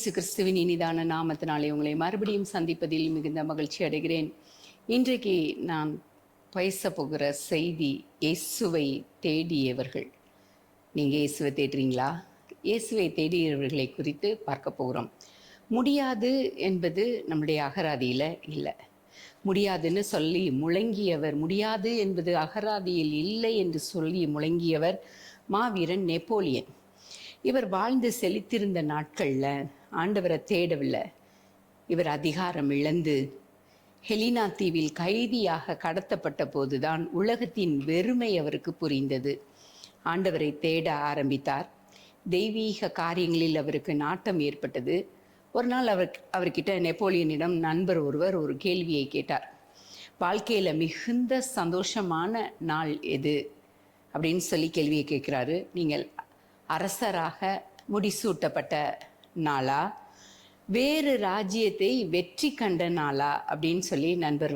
இயேசு கிறிஸ்துவின் இனிதான நாமத்தினாலே உங்களை மறுபடியும் சந்திப்பதில் மிகுந்த மகிழ்ச்சி அடைகிறேன். இன்றைக்கு நான் பேச போகிற செய்தி இயேசுவை தேடியவர்கள். நீங்கள் இயேசுவை தேடுறீங்களா? இயேசுவை தேடியவர்களை குறித்து பார்க்க போகிறோம். முடியாது என்பது நம்முடைய அகராதியில் இல்லை. முடியாதுன்னு சொல்லி முழங்கியவர், முடியாது என்பது அகராதியில் இல்லை என்று சொல்லி முழங்கியவர் மாவீரன் நெப்போலியன். இவர் வாழ்ந்து செழித்திருந்த நாட்களில் ஆண்டவரை தேடவில்லை. இவர் அதிகாரம் இழந்து ஹெலினா தீவில் கைதியாக கடத்தப்பட்ட போதுதான் உலகத்தின் வெறுமை அவருக்கு புரிந்தது. ஆண்டவரை தேட ஆரம்பித்தார். தெய்வீக காரியங்களில் அவருக்கு நாட்டம் ஏற்பட்டது. ஒரு நாள் அவர்கிட்ட நெப்போலியனிடம் நண்பர் ஒருவர் ஒரு கேள்வியை கேட்டார். வாழ்க்கையில் மிகுந்த சந்தோஷமான நாள் எது அப்படின்னு சொல்லி கேள்வியை கேட்குறாரு. நீங்கள் அரசராக முடிசூட்டப்பட்ட நாளா, வேறு ராஜ்யத்தை வெற்றி கண்ட நாளா அப்படின்னு சொல்லி நண்பர்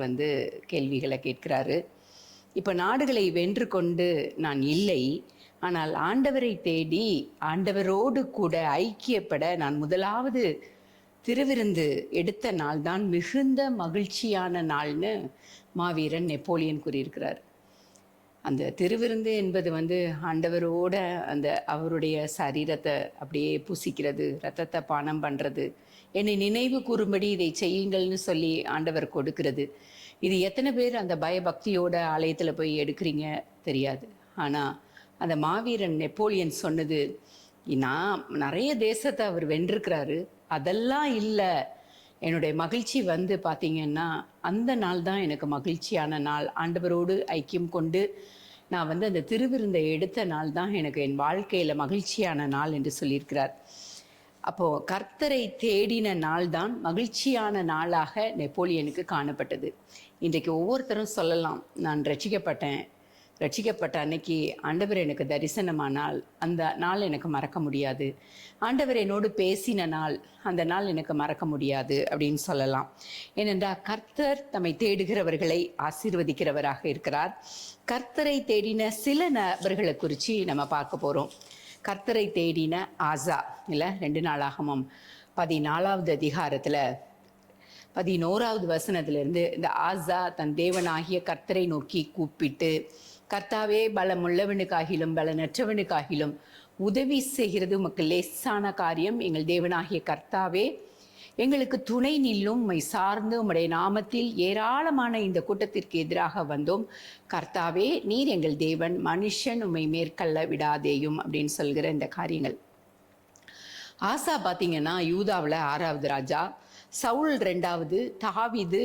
கேள்விகளை கேட்கிறாரு. இப்போ நாடுகளை வென்று கொண்டு நான் இல்லை, ஆனால் ஆண்டவரை தேடி ஆண்டவரோடு கூட ஐக்கியப்பட நான் முதலாவது திருவிருந்து எடுத்த நாள் தான் மிகுந்த மகிழ்ச்சியான நாள்னு மாவீரன் நெப்போலியன் கூறியிருக்கிறார். அந்த திருவிருந்து என்பது ஆண்டவரோட அவருடைய சரீரத்தை அப்படியே புசிக்கிறது, ரத்தத்தை பானம் பண்ணுறது, என்னை நினைவு கூறும்படி இதை செய்யுங்கள்னு சொல்லி ஆண்டவர் கொடுக்கிறது. இது எத்தனை பேர் அந்த பயபக்தியோட ஆலயத்தில் போய் எடுக்கிறீங்க தெரியாது. ஆனால் அந்த மாவீரன் நெப்போலியன் சொன்னது, நான் நிறைய தேசத்தை அவர் வென்றிருக்கிறாரு, அதெல்லாம் இல்லை, என்னுடைய மகிழ்ச்சி பார்த்தீங்கன்னா அந்த நாள் தான் எனக்கு மகிழ்ச்சியான நாள். ஆண்டவரோடு ஐக்கியம் கொண்டு நான் அந்த திருவிருந்தை எடுத்த நாள் தான் எனக்கு என் வாழ்க்கையில் மகிழ்ச்சியான நாள் என்று சொல்லியிருக்கிறார். அப்போது கர்த்தரை தேடின நாள் தான் மகிழ்ச்சியான நாளாக நெப்போலியனுக்கு காணப்பட்டது. இன்றைக்கு ஒவ்வொருத்தரும் சொல்லலாம், நான் ரட்சிக்கப்பட்ட அன்னைக்கு ஆண்டவர் எனக்கு தரிசனமானால் அந்த நாள் எனக்கு மறக்க முடியாது, ஆண்டவர் என்னோடு பேசின நாள் அந்த நாள் எனக்கு மறக்க முடியாது அப்படின்னு சொல்லலாம். ஏனென்றால் கர்த்தர் தம்மை தேடுகிறவர்களை ஆசீர்வதிக்கிறவராக இருக்கிறார். கர்த்தரை தேடின சில நபர்களை குறித்து நம்ம பார்க்க போகிறோம். கர்த்தரை தேடின ஆசா இல்லை, 2 நாளாகமம் 14வது அதிகாரத்தில் 11வது வசனத்திலிருந்து இந்த ஆசா தன் தேவனாகிய கர்த்தரை நோக்கி கூப்பிட்டு, கர்த்தாவே, பலமுள்ளவனுக்காகிலும் பலனற்றவனுக்காகிலும் உதவி செய்கிறது உமக்கு லேசான காரியம். எங்கள் தேவனாகிய கர்த்தாவே, எங்களுக்கு துணை நில்லும், உம்மை சார்ந்து உம்முடைய நாமத்தில் ஏராளமான இந்த கூட்டத்திற்கு எதிராக வந்தோம். கர்த்தாவே, நீர் எங்கள் தேவன், மனுஷன் உம்மை மேற்கொள்ள விடாதேயும் அப்படின்னு சொல்கிற இந்த காரியங்கள். ஆசா பார்த்தீங்கன்னா யூதாவில் 6வது ராஜா, சவுல் 2வது, தாவீது,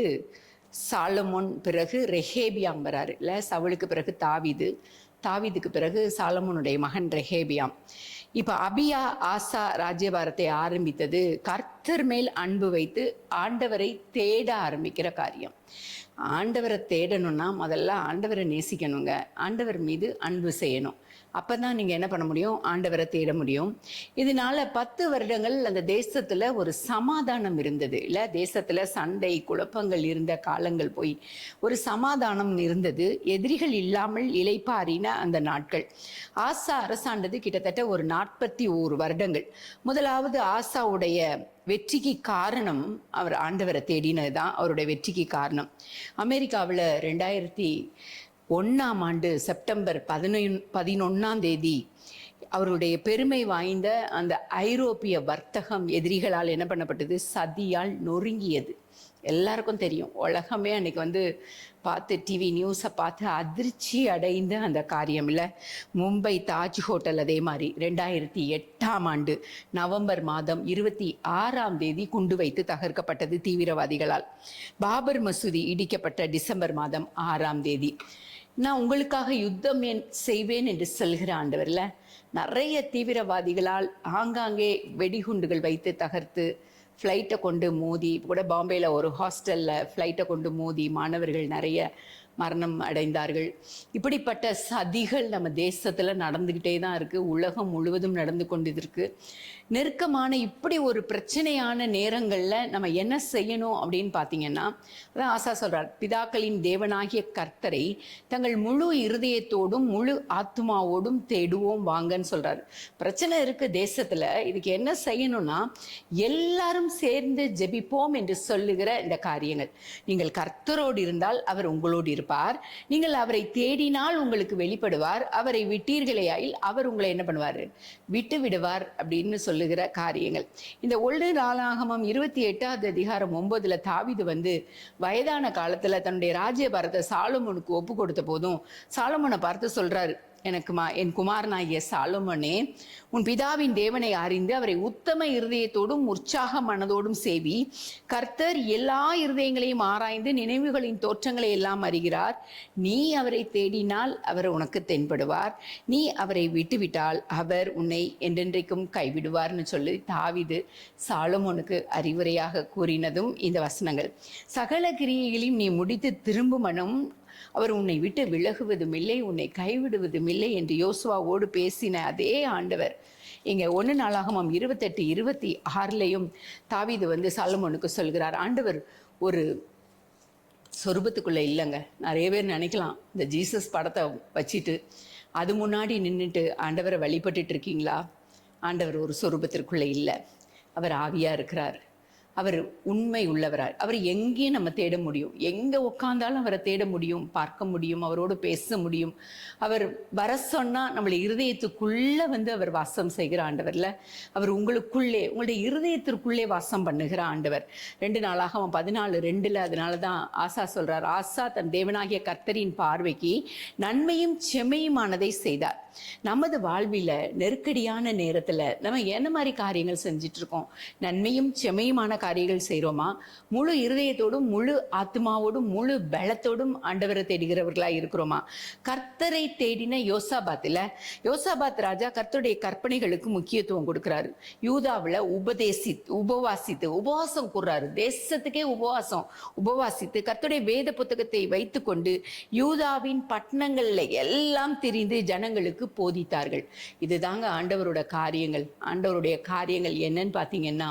சாலமோன் பிறகு ரெஹேபியாம் வராரு இல்லை. சவுலுக்கு பிறகு தாவீதுக்கு பிறகு சாலமோனுடைய மகன் ரெஹேபியாம். இப்போ அபியா ஆசா ராஜ்யபாரத்தை ஆரம்பித்தது கர்த்தர் மேல் அன்பு வைத்து ஆண்டவரை தேட ஆரம்பிக்கிற காரியம். ஆண்டவரை தேடணும்னா முதல்ல ஆண்டவரை நேசிக்கணுங்க, ஆண்டவர் மீது அன்பு செய்யணும். அப்போ தான் நீங்கள் என்ன பண்ண முடியும்? ஆண்டவரை தேட முடியும். இதனால 10 வருடங்கள் அந்த தேசத்தில் ஒரு சமாதானம் இருந்தது இல்லை. தேசத்தில் சண்டை குழப்பங்கள் இருந்த காலங்கள் போய் ஒரு சமாதானம் இருந்தது. எதிரிகள் இல்லாமல் இளைப்பாறின அந்த நாட்கள். ஆசா அரசாண்டது கிட்டத்தட்ட ஒரு 41 வருடங்கள். முதலாவது ஆசாவுடைய வெற்றிக்கு காரணம் அவர் ஆண்டவரை தேடினது தான் அவருடைய வெற்றிக்கு காரணம். அமெரிக்காவில் 2001ஆம் ஆண்டு செப்டம்பர் 11 அவருடைய பெருமை வாய்ந்த அந்த ஐரோப்பிய வர்த்தகம் எதிரிகளால் என்ன பண்ணப்பட்டது? சதியால் நொறுங்கியது. எல்லாருக்கும் தெரியும். உலகமே அன்னைக்கு பார்த்து டிவி நியூஸை பார்த்து அதிர்ச்சி அடைந்த அந்த காரியம் இல்லை. மும்பை தாஜ் ஹோட்டல் அதே மாதிரி 2008ஆம் ஆண்டு நவம்பர் மாதம் 26 குண்டு வைத்து தகர்க்கப்பட்டது தீவிரவாதிகளால். பாபர் மசூதி இடிக்கப்பட்ட டிசம்பர் மாதம் 6 நான் உங்களுக்காக யுத்தம் செய்வேன் என்று சொல்கிற ஆண்டவர்ல நிறைய தீவிரவாதிகளால் ஆங்காங்கே வெடிகுண்டுகள் வைத்து தகர்த்து ஃப்ளைட்டை கொண்டு மோதி கூட பாம்பேயில் ஒரு ஹாஸ்டலில் ஃப்ளைட்டை கொண்டு மோதி மாணவர்கள் நிறைய மரணம் அடைந்தார்கள். இப்படிப்பட்ட சதிகள் நம்ம தேசத்துல நடந்துகிட்டே தான் இருக்கு. உலகம் முழுவதும் நடந்து கொண்டு இருக்கு. நெருக்கமான இப்படி ஒரு பிரச்சனையான நேரங்கள்ல நம்ம என்ன செய்யணும் அப்படின்னு பார்த்தீங்கன்னா, அதான் ஆசா சொல்றார், பிதாக்களின் தேவனாகிய கர்த்தரை தங்கள் முழு இருதயத்தோடும் முழு ஆத்மாவோடும் தேடுவோம் வாங்கன்னு சொல்றாரு. பிரச்சனை இருக்கு தேசத்துல, இதுக்கு என்ன செய்யணும்னா எல்லாரும் சேர்ந்து ஜெபிப்போம் என்று சொல்லுகிற இந்த காரியங்கள். நீங்கள் கர்த்தரோடு இருந்தால் அவர் உங்களோடு இருப்பார், நீங்கள் அவரை தேடினால் உங்களுக்கு வெளிப்படுவார், அவரை விட்டீர்களேயாயில் அவர் உங்களை என்ன பண்ணுவார், விட்டு விடுவார் அப்படின்னு சொல்லுகிற காரியங்கள். இந்த ஒன்று நாளாகமம் 28வது அதிகாரம் 9ல தாவீது வந்து வயதான காலத்துல தன்னுடைய ராஜ்யபாரத்தை சாலமோனுக்கு ஒப்பு கொடுத்த போதும் சாலமோனை பார்த்து சொல்றாரு, என் குமாரனாகிய சாலமோனே, உன் பிதாவின் தேவனை அறிந்து அவரை உத்தம இருதயத்தோடும் உற்சாக மனதோடும் சேவி. கர்த்தர் எல்லா இருதயங்களையும் ஆராய்ந்து நினைவுகளின் தோற்றங்களை எல்லாம் அறிகிறார். நீ அவரை தேடினால் அவர் உனக்கு தென்படுவார், நீ அவரை விட்டுவிட்டால் அவர் உன்னை என்றென்றைக்கும் கைவிடுவார்னு சொல்லி தாவீது சாலமோனுக்கு அறிவுரையாக கூறினதும் இந்த வசனங்கள். சகல கிரியைகளையும் நீ முடித்து திரும்புமனும் அவர் உன்னை விட்டு விலகுவதும் இல்லை, உன்னை கைவிடுவதும் இல்லை என்று யோசுவாவோடு பேசின அதே ஆண்டவர் இங்க 1 நாளாகமம் 28:26 தாவீது வந்து சாலமோனுக்கு சொல்கிறார். ஆண்டவர் ஒரு சொருபத்துக்குள்ள இல்லைங்க. நிறைய பேர் நினைக்கலாம், இந்த ஜீசஸ் படத்தை வச்சுட்டு அது முன்னாடி நின்றுட்டு ஆண்டவரை வழிபட்டுட்டு இருக்கீங்களா? ஆண்டவர் ஒரு சொரூபத்திற்குள்ளே இல்லை, அவர் ஆவியா இருக்கிறார், அவர் உண்மை உள்ளவரார். அவர் எங்கேயும் நம்ம தேட முடியும், எங்கே உட்காந்தாலும் அவரை தேட முடியும், பார்க்க முடியும், அவரோடு பேச முடியும். அவர் வர சொன்னால் நம்மளை இருதயத்துக்குள்ளே வந்து அவர் வாசம் செய்கிற ஆண்டவர்ல. அவர் உங்களுக்குள்ளே, உங்களுடைய இருதயத்திற்குள்ளே வாசம் பண்ணுகிற ஆண்டவர். 2 நாளாகமம் 14:2 அதனால தான் ஆசா சொல்றார், ஆசா தன் தேவனாகிய கர்த்தரின் பார்வைக்கு நன்மையும் செம்மையுமானதை செய்தார். நமது வாழ்வில் நெருக்கடியான நேரத்தில் நம்ம என்ன மாதிரி காரியங்கள் செஞ்சிட்டு இருக்கோம்? நன்மையும் செம்மையுமான காரியங்கள் செய்கிறோமா? முழு இருதயத்தோடும் முழு ஆத்மாவோடும் முழு பலத்தோடும் ஆண்டவரை தேடுகிறவர்களாக இருக்கிறோமா? கர்த்தரை தேடின யோசாபாத் ராஜா கர்த்தருடைய கற்பனைகளுக்கு முக்கியத்துவம் கொடுக்கிறாரு. யூதாவில் உபவாசம் கூறாரு. தேசத்துக்கே உபவாசித்து கர்த்தருடைய வேத புத்தகத்தை வைத்துக்கொண்டு யூதாவின் பட்டணங்கள்ல எல்லாம் திரிந்து ஜனங்களுக்கு போதித்தார்கள். இதுதாங்க ஆண்டவருடைய காரியங்கள் என்னன்னு பார்த்தீங்கன்னா,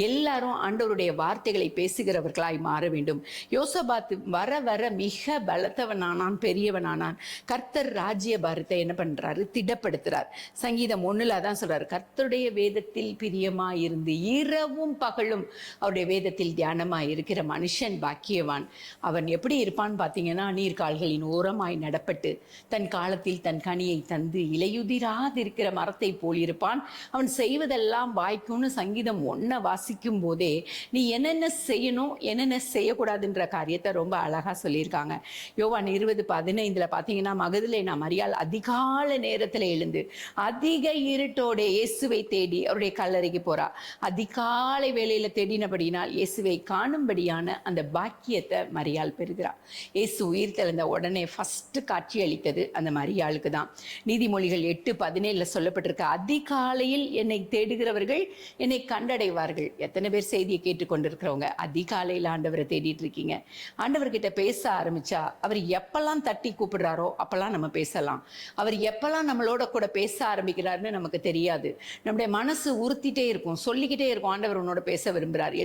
எல்லாரும் ஆண்டவருடைய வார்த்தைகளை பேசுகிறவர்களாய் மாற வேண்டும். யோசபாத் வர வர மிக பலத்தவனானான், பெரியவனானான். கர்த்தர் ராஜ்ய பாரத்தை என்ன பண்றாரு, திடப்படுத்துறார். சங்கீதம் 1ல் அதான் சொல்றாரு, கர்த்தருடைய வேதத்தில் பிரியமாய் இருந்து இரவும் பகலும் அவருடைய வேதத்தில் தியானமாய் இருக்கிற மனுஷன் பாக்கியவான். அவன் எப்படி இருப்பான்னு பார்த்தீங்கன்னா, நீர்கால்களின் ஓரமாய் நடப்பட்டு தன் காலத்தில் தன் கனியை தந்து இலையுதிராதிருக்கிற மரத்தை போல் இருப்பான். அவன் செய்வதெல்லாம் வாய்க்கும்னு சங்கீதம் 1 வாசிக்கும் போதே நீ என்னென்ன செய்யணும் என்னென்ன செய்யக்கூடாதுன்ற காரியத்தை ரொம்ப அழகா சொல்லியிருக்காங்க. யோவான் 20:15 பார்த்தீங்கன்னா, மகதலேனா மரியாள் அதிகாலை நேரத்தில் எழுந்து அதிக இருட்டோட இயேசுவை தேடி அவருடைய கல்லறைக்கு போறா. அதிகாலை வேளையில தேடினபடினால் இயேசுவை காணும்படியான அந்த பாக்கியத்தை மரியாள் பெறுகிறார். இயேசு உயிர் தெழுந்த உடனே ஃபர்ஸ்ட் காட்சி அளித்தது அந்த மரியாளுக்கு தான். நீதிமொழிகள் 8:17 சொல்லப்பட்டிருக்க, அதிகாலையில் என்னை தேடுகிறவர்கள் என்னை கண்டடைவார்கள். எத்தனை பேர் செய்தியை கேட்டுக்கொண்டிருக்கிறவங்க அதிகாலையில் ஆண்டவரை தேடிட்டு இருக்கீங்க? ஆண்டவர்கிட்ட பேச ஆரம்பிச்சா அவர் எப்பெல்லாம் தட்டி கூப்பிடுறாரோ அப்பெல்லாம் நம்ம பேசலாம். அவர் எப்பெல்லாம் நம்மளோட கூட பேச ஆரம்பிக்கிறாருன்னு நமக்கு தெரியாது. நம்முடைய மனசு உறுத்திட்டே இருக்கும், சொல்லிக்கிட்டே இருக்கும், ஆண்டவர் உன்னோட பேச விரும்புகிறார்,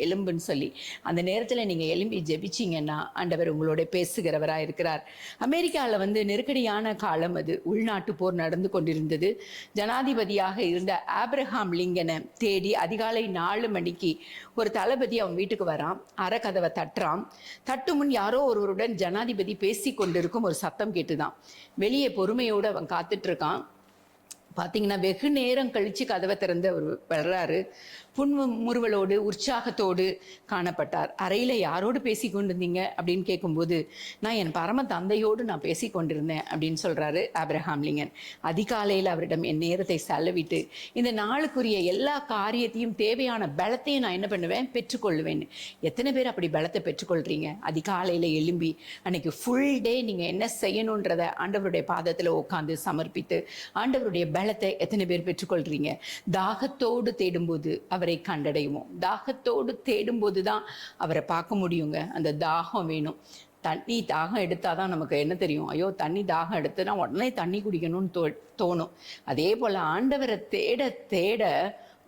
எலும்புன்னு சொல்லி. அந்த நேரத்தில் நீங்கள் எலும்பி ஜெபிச்சிங்கன்னா ஆண்டவர் உங்களோட பேசுகிறவராக இருக்கிறார். அமெரிக்காவில் வந்து நெருக்கடியான காலம் அது. உள்நாட்டு போர் நடந்து கொண்டிருந்தது. ஜனாதிபதியாக இருந்த ஆப்ரஹாம் லிங்கனை தேடி அதிகாலை 4 மணிக்கு ஒரு தளபதி அவன் வீட்டுக்கு வரான். அறக்கதவை தட்டு முன் யாரோ ஒருவருடன் ஜனாதிபதி பேசி கொண்டிருக்கும் ஒரு சத்தம் கேட்டுதான். வெளியே பொறுமையோடு அவன் காத்துட்டு இருக்கான். பார்த்தீங்கன்னா வெகு நேரம் கழிச்சு கதவை திறந்து அவர் வர்றாரு. புன்முறுவலோடு உற்சாகத்தோடு காணப்பட்டார். அறையில் யாரோடு பேசி கொண்டிருந்தீங்க அப்படின்னு கேட்கும்போது, நான் என் பரம தந்தையோடு நான் பேசி கொண்டிருந்தேன் அப்படின்னு சொல்கிறாரு ஆப்ரஹாம் லிங்கன். அதிகாலையில் அவரிடம் என் நேரத்தை செலவிட்டு இந்த நாளுக்குரிய எல்லா காரியத்தையும் தேவையான பலத்தையும் நான் என்ன பண்ணுவேன், பெற்றுக்கொள்வேன். எத்தனை பேர் அப்படி பலத்தை பெற்றுக்கொள்கிறீங்க? அதிகாலையில் எழும்பி அன்னைக்கு ஃபுல் டே நீங்கள் என்ன செய்யணுன்றதை ஆண்டவருடைய பாதத்தில் உட்காந்து சமர்ப்பித்து ஆண்டவருடைய பலத்தை எத்தனை பேர் பெற்றுக்கொள்கிறீங்க? தாகத்தோடு தேடும்போது அவரை கண்டடைவோம். தாகத்தோடு தேடும்போது தான் அவரை பார்க்க முடியுங்க. அந்த தாகம் வேணும். தண்ணி தாகம் எடுத்தாதான் நமக்கு என்ன தெரியும், ஐயோ தண்ணி தாகம் எடுத்துனா உடனே தண்ணி குடிக்கணும்னு தோணும். அதே போல் ஆண்டவரை தேட தேட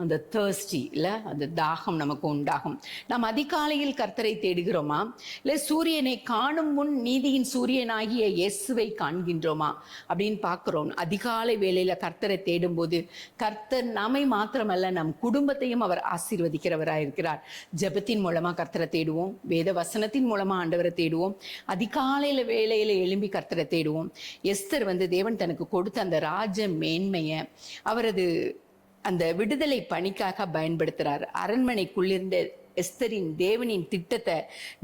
அந்த தேர்ஸ்டி இல்லை, அந்த தாகம் நமக்கு உண்டாகும். நாம் அதிகாலையில் கர்த்தரை தேடுகிறோமா, இல்லை சூரியனை காணும் முன் நீதியின் சூரியனாகிய இயேசுவை காண்கின்றோமா அப்படின்னு பார்க்குறோம். அதிகாலை வேளையில் கர்த்தரை தேடும்போது கர்த்தர் நம்மை மாத்திரமல்ல நம் குடும்பத்தையும் அவர் ஆசீர்வதிக்கிறவராக இருக்கிறார். ஜெபத்தின் மூலமாக கர்த்தரை தேடுவோம், வேத வசனத்தின் மூலமாக ஆண்டவரை தேடுவோம், அதிகாலையில் வேளையில் எழும்பி கர்த்தரை தேடுவோம். எஸ்தர் தேவன் தனக்கு கொடுத்த அந்த ராஜ மேன்மையை அவரது அந்த விடுதலை பணிக்காக பயன்படுத்துறார். அரண்மனைக்குள்ளிருந்த எஸ்தரின் தேவனின் திட்டத்தை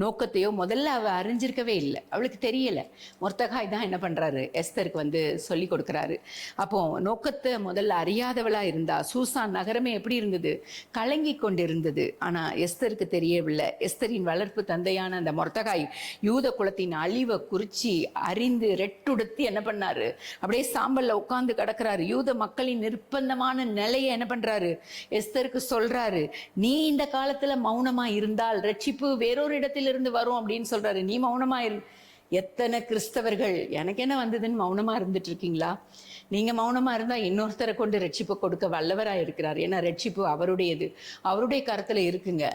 நோக்கத்தையோ முதல்ல அவள் அறிஞ்சிருக்கவே இல்லை, அவளுக்கு தெரியலை. மொர்தகாய் தான் என்ன பண்ணுறாரு, எஸ்தருக்கு சொல்லி கொடுக்குறாரு. அப்போ நோக்கத்தை முதல்ல அறியாதவளாக இருந்தா. சூசான் நகரமே எப்படி இருந்தது, கலங்கி கொண்டு இருந்தது. ஆனால் எஸ்தருக்கு தெரியவில்லை. எஸ்தரின் வளர்ப்பு தந்தையான அந்த மொர்தகாய் யூத குலத்தின் அழிவை குறிச்சி அறிந்து ரெட்டுடுத்தி என்ன பண்ணாரு, அப்படியே சாம்பல்ல உட்கார்ந்து கிடக்கிறாரு. யூத மக்களின் நிர்பந்தமான நிலையை என்ன பண்றாரு, எஸ்தருக்கு சொல்றாரு. நீ இந்த காலத்துல மௌனமா இருந்தால் ரட்சிப்பு வேறொரு இடத்திலிருந்து வரும் அப்படின்னு சொல்றாரு. நீ மௌனமா எத்தனை கிறிஸ்தவர்கள் எனக்கு என்ன வந்ததுன்னு மௌனமா இருந்துட்டு இருக்கீங்களா? நீங்க மௌனமா இருந்தா இன்னொருத்தரை கொண்டு ரட்சிப்பு கொடுக்க வல்லவராக இருக்கிறார். ஏன்னா ரட்சிப்பு அவருடையது, அவருடைய கருத்துல இருக்குங்க.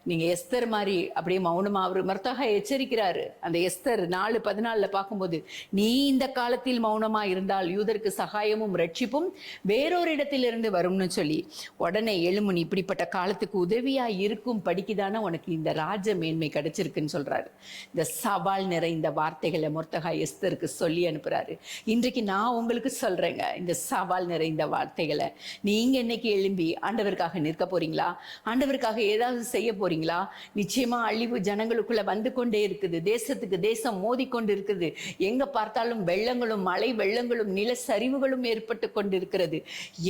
நீங்க எஸ்தர் மாதிரி அப்படியே மௌனமா அவர் மர்தாக எச்சரிக்கிறாரு. அந்த எஸ்தர் 4:14 பார்க்கும்போது, நீ இந்த காலத்தில் மௌனமா இருந்தால் யூதருக்கு சகாயமும் ரட்சிப்பும் வேறொரு இடத்திலிருந்து வரும்னு சொல்லி, உடனே எழுமுன் இப்படிப்பட்ட காலத்துக்கு உதவியா இருக்கும் படிக்குதானே உனக்கு இந்த ராஜ மேன்மை கிடைச்சிருக்குன்னு சொல்றாரு. இந்த சவால் நிறைந்த வார்த்தைகளை மொர்தகா எஸ்தருக்கு சொல்லி அனுப்புறாரு. இன்றைக்கு நான் உங்களுக்கு சொல்றேன், இந்த சவால் நிறைந்த வார்த்தைகளை நீங்க இன்னைக்கு எழும்பி ஆண்டவருக்காக நிற்க போறீங்களா? ஆண்டவருக்காக ஏதாவது செய்ய போறீங்களா? நிச்சயமா அழிவு ஜனங்களுக்குள்ள வந்து கொண்டே இருக்குது. தேசத்துக்கு தேசம் மோதிக்கொண்டு இருக்குது. எங்க பார்த்தாலும் வெள்ளங்களும் மழை வெள்ளங்களும் நில சரிவுகளும் ஏற்பட்டு கொண்டு இருக்கிறது.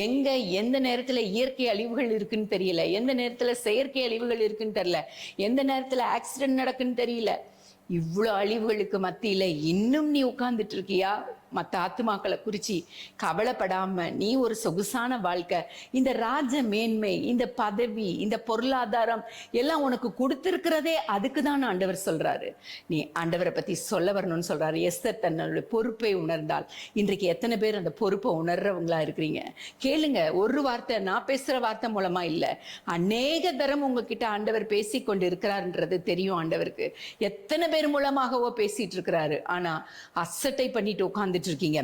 எங்க எந்த நேரத்துல இயற்கை அழிவுகள் இருக்குன்னு தெரியல, எந்த நேரத்துல செயற்கை அழிவுகள் இருக்குன்னு தெரியல, எந்த நேரத்துல ஆக்சிடென்ட் நடக்குன்னு தெரியல. இவ்வளோ அழிவுகளுக்கு மத்தியில இன்னும் நீ உட்கார்ந்துட்டு இருக்கியா? மற்ற ஆத்துமாக்களை குறிச்சி கவலைப்படாம நீ ஒரு சொகுசான வாழ்க்கை, இந்த ராஜ மேன்மை, இந்த பதவி, இந்த பொருளாதாரம் எல்லாம் உனக்கு கொடுத்திருக்கிறதே அதுக்கு தான் ஆண்டவர் சொல்றாரு. நீ ஆண்டவரை பத்தி சொல்ல வரணும்னு சொல்றாரு. எஸ்தர் தன்னுடைய பொறுப்பை உணர்ந்தால். இன்றைக்கு எத்தனை பேர் அந்த பொறுப்பை உணர்றவங்களா இருக்கிறீங்க? கேளுங்க. ஒரு வார்த்தை, நான் பேசுற வார்த்தை மூலமா இல்லை, அநேக தரம் உங்ககிட்ட ஆண்டவர் பேசி கொண்டு இருக்கிறார்ன்றது தெரியும் ஆண்டவருக்கு. எத்தனை பேர் மூலமாகவோ பேசிட்டு இருக்கிறாரு. ஆனா அசட்டை பண்ணிட்டு உட்கார்ந்துட்டு இருக்கீங்க.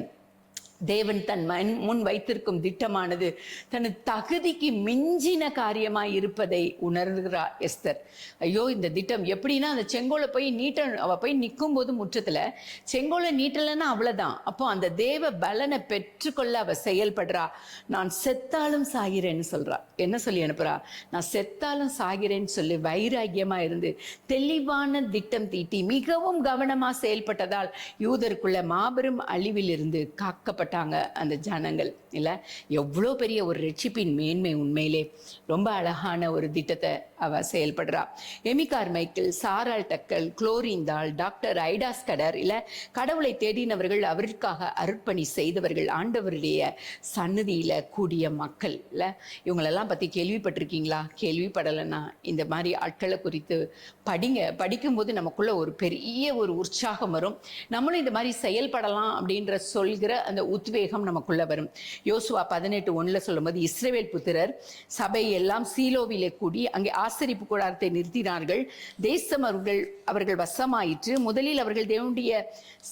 தேவன் தன் முன் வைத்திருக்கும் திட்டமானது தன் தகுதிக்கு மிஞ்சின காரியமாய் இருப்பதை உணர்கிறார் எஸ்தர். ஐயோ இந்த திட்டம் எப்படின்னா, அந்த செங்கோலை போய் அவ போய் நிற்கும் போது முற்றத்துல செங்கோலை நீட்டலைன்னா அவ்வளவுதான். அப்போ அந்த தேவ பலனை பெற்றுக்கொள்ள அவ செயல்படுறா. நான் செத்தாலும் சாகிறேன்னு சொல்றா. என்ன சொல்லி அனுப்புறா? நான் செத்தாலும் சாகிறேன்னு சொல்லி வைராக்கியமா இருந்து தெளிவான திட்டம் தீட்டி மிகவும் கவனமா செயல்பட்டதால் யூதருக்குள்ள மாபெரும் அழிவில் இருந்து காக்கப்பட்ட அந்த ஜனங்கள். இல்ல எவ்வளோ பெரிய ஒரு ரட்சிப்பின் மேன்மை! உண்மையிலே ரொம்ப அழகான ஒரு திட்டத்தை அவ செயல்படுறா. எமிகார் மைக்கேல், சாரால் டக்கல், குளோரிந்தாள், டாக்டர் ஐடாஸ் கடர், இல்ல கடவுளை தேடினவர்கள், அவருக்காக அர்ப்பணி செய்தவர்கள், ஆண்டவருடைய சன்னதியில கூடிய மக்கள். இல்ல இவங்களெல்லாம் பத்தி கேள்விப்பட்டிருக்கீங்களா? கேள்விப்படலைன்னா இந்த மாதிரி ஆட்களை குறித்து படிங்க. படிக்கும்போது நமக்குள்ள ஒரு பெரிய ஒரு உற்சாகம் வரும். நம்மளும் இந்த மாதிரி செயல்படலாம் அப்படின்ற சொல்கிற அந்த உத்வேகம் நமக்குள்ள வரும். யோசுவா 18:1 சொல்லும்போது, இஸ்ரவேல் புத்திரர் சபை எல்லாம் சீலோவிலே கூடி அங்கே ஆசரிப்பு கூடாரத்தை நிறுத்தினார்கள். தேசம் அவர்கள் வசமாயிற்று. முதலில் அவர்கள் தேவனுடைய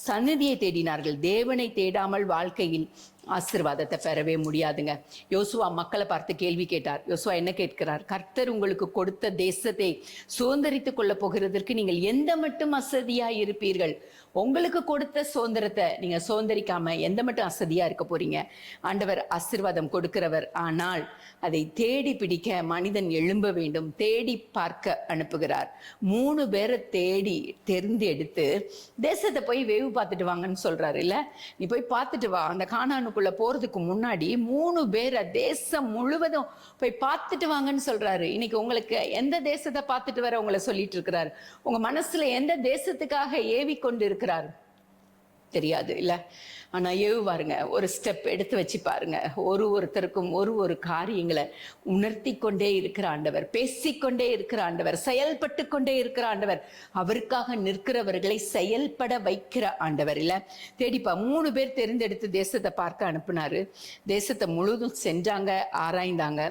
சந்நிதியை தேடினார்கள். தேவனை தேடாமல் வாழ்க்கையில் ஆசீர்வாதத்தை பெறவே முடியாதுங்க. யோசுவா மக்களை பார்த்து கேள்வி கேட்டார். யோசுவா என்ன கேட்கிறார்? கர்த்தர் உங்களுக்கு கொடுத்த தேசத்தை சுதந்திரித்துக் கொள்ள போகிறதற்கு நீங்கள் எந்த மட்டும் அசதியா இருப்பீர்கள்? உங்களுக்கு கொடுத்த சுதந்திரத்தை நீங்க சுதந்திரிக்காம எந்த மட்டும் அசதியா இருக்க போறீங்க? ஆண்டவர் ஆசீர்வாதம் கொடுக்கிறவர். ஆனால் அதை தேடி பிடிக்க மனிதன் எழும்ப வேண்டும். தேடி பார்க்க அனுப்புகிறார். 3 பேரை தேடி தெரிந்தெடுத்து தேசத்தை போய் வேவு பார்த்துட்டு வாங்கன்னு சொல்றாரு. இல்ல நீ போய் பார்த்துட்டு வா. அந்த கானானுக்குள்ள போறதுக்கு முன்னாடி 3 பேரை தேசம் முழுவதும் போய் பார்த்துட்டு வாங்கன்னு சொல்றாரு. இன்னைக்கு உங்களுக்கு எந்த தேசத்தை பார்த்துட்டு வர உங்களை சொல்லிட்டு இருக்கிறார்? உங்க மனசுல எந்த தேசத்துக்காக ஏவி கொண்டு இருக்கிறார்? தெரியாது இல்லை. ஆனால் ஏவுவாருங்க, ஒரு ஸ்டெப் எடுத்து வச்சு பாருங்க. ஒருத்தருக்கும் ஒரு காரியங்களை உணர்த்தி கொண்டே இருக்கிற ஆண்டவர், பேசிக்கொண்டே இருக்கிற ஆண்டவர், செயல்பட்டு கொண்டே இருக்கிற ஆண்டவர், அவருக்காக நிற்கிறவர்களை செயல்பட வைக்கிற ஆண்டவர் இல்லை. தேடிப்பா 3 பேர் தெரிந்தெடுத்து தேசத்தை பார்க்க அனுப்புனாரு. தேசத்தை முழுதும் சென்றாங்க, ஆராய்ந்தாங்க,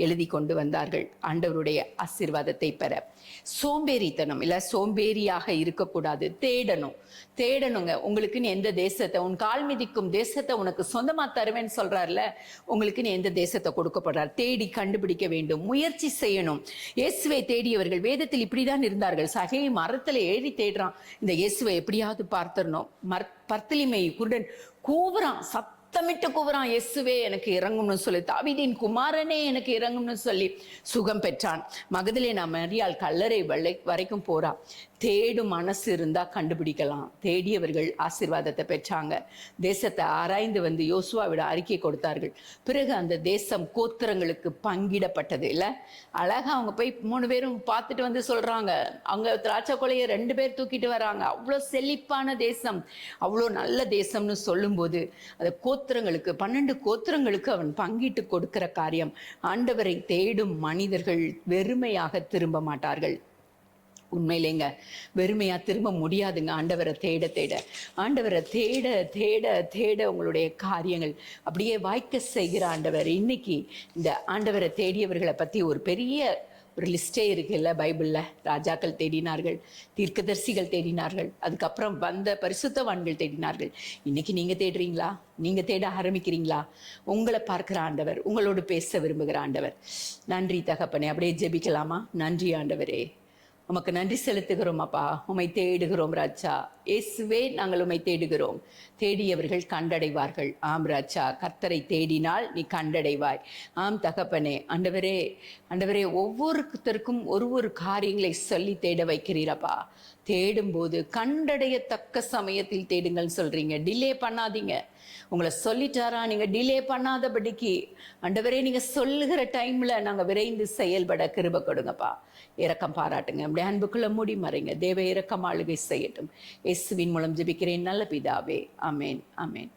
எழுதி கொண்டு வந்தார்கள் ஆண்டவருடைய ஆசீர்வாதத்தை பெற. சோம்பேறித்தனம் இல்லை, சோம்பேறியாக இருக்கக்கூடாது. தேடணுங்க. உங்களுக்குன்னு எந்த தேசத்தை, உன் கால் மிதிக்கும் தேசத்தை உனக்கு சொந்தமா தருவேன்னு சொல்றாருல, உங்களுக்குன்னு எந்த தேசத்தை கொடுக்கப்படுறார், தேடி கண்டுபிடிக்க வேண்டும், முயற்சி செய்யணும். இயேசுவை தேடியவர்கள் வேதத்தில் இப்படிதான் இருந்தார்கள். சகை மரத்துல ஏறி தேடுறான், இந்த இயேசுவை எப்படியாவது பார்த்தரணும். பர்த்திலிமை குருடன் கூவுறான், சத்தமிட்டு கூவுறான், இயேசுவே எனக்கு இறங்கும்னு சொல்லி, தாவீதின் குமாரனே எனக்கு இறங்கும்னு சொல்லி சுகம் பெற்றான். மகதலேனா மரியாள் கல்லறை வரைக்கும் போறா. தேடும் மனசு இருந்தா கண்டுபிடிக்கலாம். தேடியவர்கள் ஆசீர்வாதத்தை பெற்றாங்க. தேசத்தை ஆராய்ந்து வந்து யோசுவாவிட அறிக்கை கொடுத்தார்கள். பிறகு அந்த தேசம் கோத்திரங்களுக்கு பங்கிடப்பட்டது இல்லை. அழகா அவங்க போய் 3 பேரும் பார்த்துட்டு வந்து சொல்றாங்க, அவங்க திராட்சை கொலையை 2 பேர் தூக்கிட்டு வராங்க. அவ்வளோ செழிப்பான தேசம், அவ்வளோ நல்ல தேசம்னு சொல்லும்போது அது கோத்திரங்களுக்கு 12 கோத்திரங்களுக்கு அவன் பங்கிட்டு கொடுக்கிற காரியம். ஆண்டவரை தேடும் மனிதர்கள் வெறுமையாக திரும்ப மாட்டார்கள். உண்மையிலேங்க வெறுமையா திரும்ப முடியாதுங்க. ஆண்டவரை ஆண்டவரை தேட உங்களுடைய காரியங்கள் அப்படியே வாய்க்க செய்கிற ஆண்டவர். இன்னைக்கு இந்த ஆண்டவரை தேடியவர்களை பத்தி ஒரு பெரிய லிஸ்டே இருக்குல்ல பைபிளில். ராஜாக்கள் தேடினார்கள், தீர்க்கதரிசிகள் தேடினார்கள், அதுக்கப்புறம் வந்த பரிசுத்தவான்கள் தேடினார்கள். இன்னைக்கு நீங்க தேடுறீங்களா? நீங்க தேட ஆரம்பிக்கிறீங்களா? உங்களை பார்க்கிற ஆண்டவர், உங்களோடு பேச விரும்புகிற ஆண்டவர். நன்றி தகப்பனே. அப்படியே ஜெபிக்கலாமா? நன்றி ஆண்டவரே, உமக்கு நன்றி செலுத்துகிறோம் அப்பா. உம்மை தேடுகிறோம் ராஜா. இயேசுவே நாங்கள் உம்மை தேடுகிறோம். தேடியவர்கள் கண்டடைவார்கள். ஆம் ராஜா, கர்த்தரை தேடினால் நீ கண்டடைவாய். ஆம் தகப்பனே. ஆண்டவரே ஒவ்வொருத்தருக்கும் ஒரு காரியங்களை சொல்லி தேட வைக்கிறீரப்பா. தேடும்போது கண்டடையத்தக்க சமயத்தில் தேடுங்கள் சொல்றீங்க. டிலே பண்ணாதீங்க. உங்களை சொல்லிட்டாரா, நீங்க டிலே பண்ணாதபடிக்கு ஆண்டவரே நீங்க சொல்லுகிற டைம்ல நாங்க விரைந்து செயல்பட கிருபை கொடுங்கப்பா. இரக்கம் பாராட்டுங்க. அப்படி அன்புக்குள்ள மூடி மறைங்க. தேவ இரக்கம் ஆளுகை செய்யட்டும். இயேசுவின் மூலம் ஜெபிக்கிறேன் நல்ல பிதாவே. ஆமேன், ஆமேன்.